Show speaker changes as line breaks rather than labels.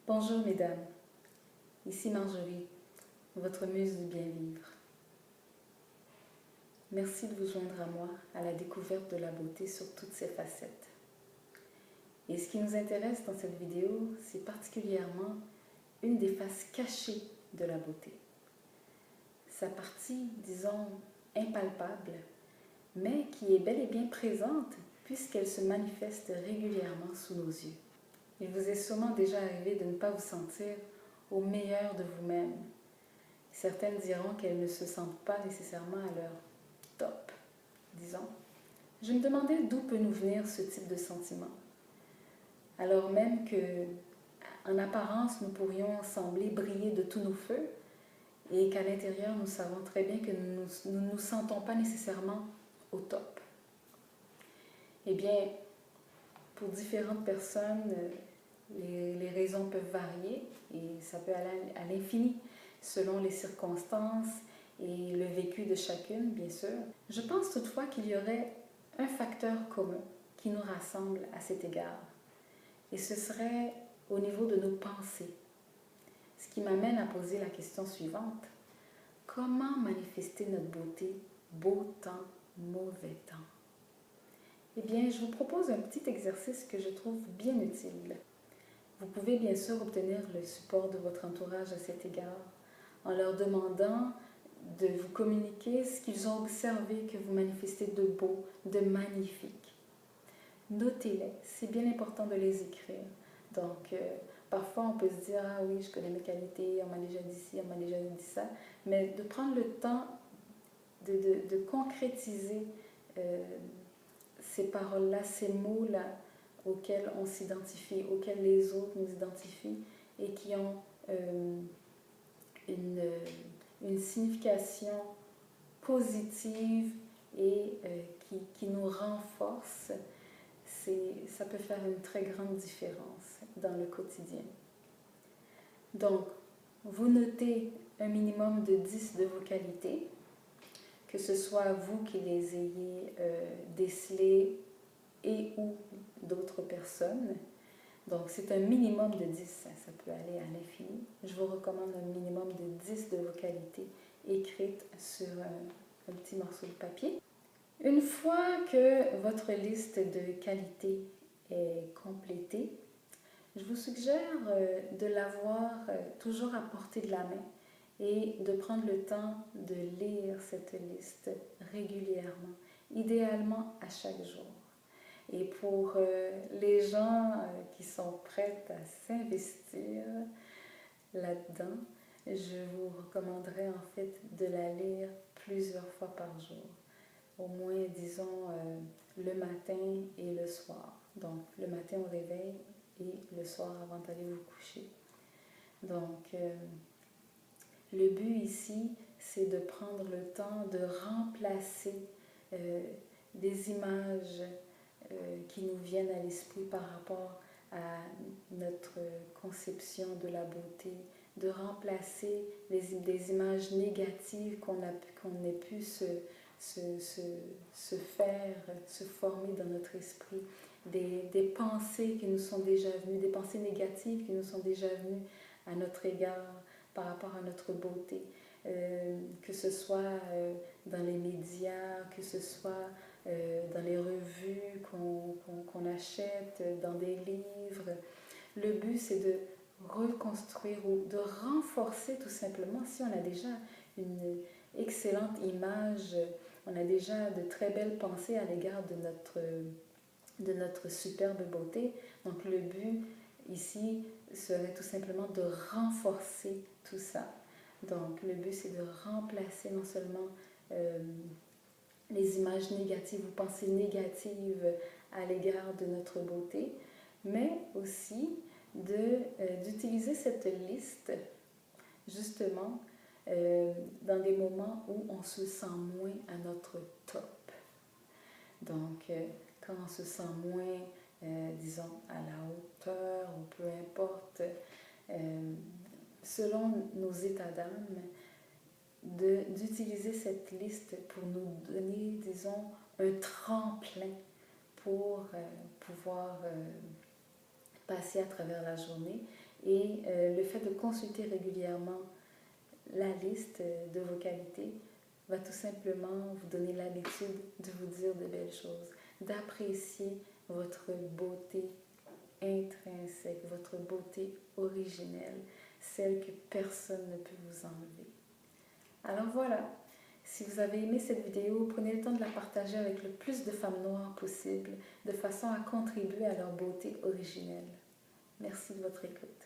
Bonjour mesdames, ici Marjorie, votre muse du bien-vivre. Merci de vous joindre à moi à la découverte de la beauté sur toutes ses facettes. Et ce qui nous intéresse dans cette vidéo, c'est particulièrement une des faces cachées de la beauté. Sa partie, disons, impalpable, mais qui est bel et bien présente puisqu'elle se manifeste régulièrement sous nos yeux. Il vous est sûrement déjà arrivé de ne pas vous sentir au meilleur de vous-même. Certaines diront qu'elles ne se sentent pas nécessairement à leur top, disons. Je me demandais d'où peut nous venir ce type de sentiment. Alors même que, en apparence, nous pourrions sembler briller de tous nos feux et qu'à l'intérieur, nous savons très bien que nous ne nous sentons pas nécessairement au top. Eh bien, pour différentes personnes, les raisons peuvent varier et ça peut aller à l'infini selon les circonstances et le vécu de chacune, bien sûr. Je pense toutefois qu'il y aurait un facteur commun qui nous rassemble à cet égard. Et ce serait au niveau de nos pensées. Ce qui m'amène à poser la question suivante. Comment manifester notre beauté, beau temps, mauvais temps? Eh bien, je vous propose un petit exercice que je trouve bien utile. Vous pouvez bien sûr obtenir le support de votre entourage à cet égard en leur demandant de vous communiquer ce qu'ils ont observé que vous manifestez de beau, de magnifique. Notez-les, c'est bien important de les écrire. Donc, parfois on peut se dire « Ah oui, je connais mes qualités, on m'a déjà dit ci, on m'a déjà dit ça », mais de prendre le temps de concrétiser ces paroles-là, ces mots-là, auxquels on s'identifie, auxquels les autres nous identifient et qui ont une signification positive et qui nous renforce, ça peut faire une très grande différence dans le quotidien. Donc, vous notez un minimum de 10 de vos qualités, que ce soit vous qui les ayez décelées et ou d'autres personnes. Donc, c'est un minimum de 10, ça peut aller à l'infini. Je vous recommande un minimum de 10 de vos qualités écrites sur un petit morceau de papier. Une fois que votre liste de qualités est complétée, je vous suggère de l'avoir toujours à portée de la main et de prendre le temps de lire cette liste régulièrement, idéalement à chaque jour. Et pour les gens qui sont prêts à s'investir là-dedans, je vous recommanderais en fait de la lire plusieurs fois par jour. Au moins, disons, le matin et le soir. Donc, le matin au réveil et le soir avant d'aller vous coucher. Donc, le but ici, c'est de prendre le temps de remplacer des images qui nous viennent à l'esprit par rapport à notre conception de la beauté, de remplacer des images négatives qu'on ait pu se faire, se former dans notre esprit, des pensées qui nous sont déjà venues, des pensées négatives qui nous sont déjà venues à notre égard par rapport à notre beauté, que ce soit dans les médias, que ce soit dans les revues qu'on achète, dans des livres. Le but, c'est de reconstruire ou de renforcer tout simplement, si on a déjà une excellente image, on a déjà de très belles pensées à l'égard de notre superbe beauté. Donc le but ici serait tout simplement de renforcer tout ça. Donc le but, c'est de remplacer non seulement les images négatives ou pensées négatives à l'égard de notre beauté, mais aussi d'utiliser cette liste justement dans des moments où on se sent moins à notre top. Donc, quand on se sent moins, disons, à la hauteur ou peu importe, selon nos états d'âme, d'utiliser cette liste pour nous donner, disons, un tremplin pour pouvoir passer à travers la journée Et le fait de consulter régulièrement la liste de vos qualités va tout simplement vous donner l'habitude de vous dire de belles choses, d'apprécier votre beauté intrinsèque, votre beauté originelle, celle que personne ne peut vous enlever. Alors voilà, si vous avez aimé cette vidéo, prenez le temps de la partager avec le plus de femmes noires possible, de façon à contribuer à leur beauté originelle. Merci de votre écoute.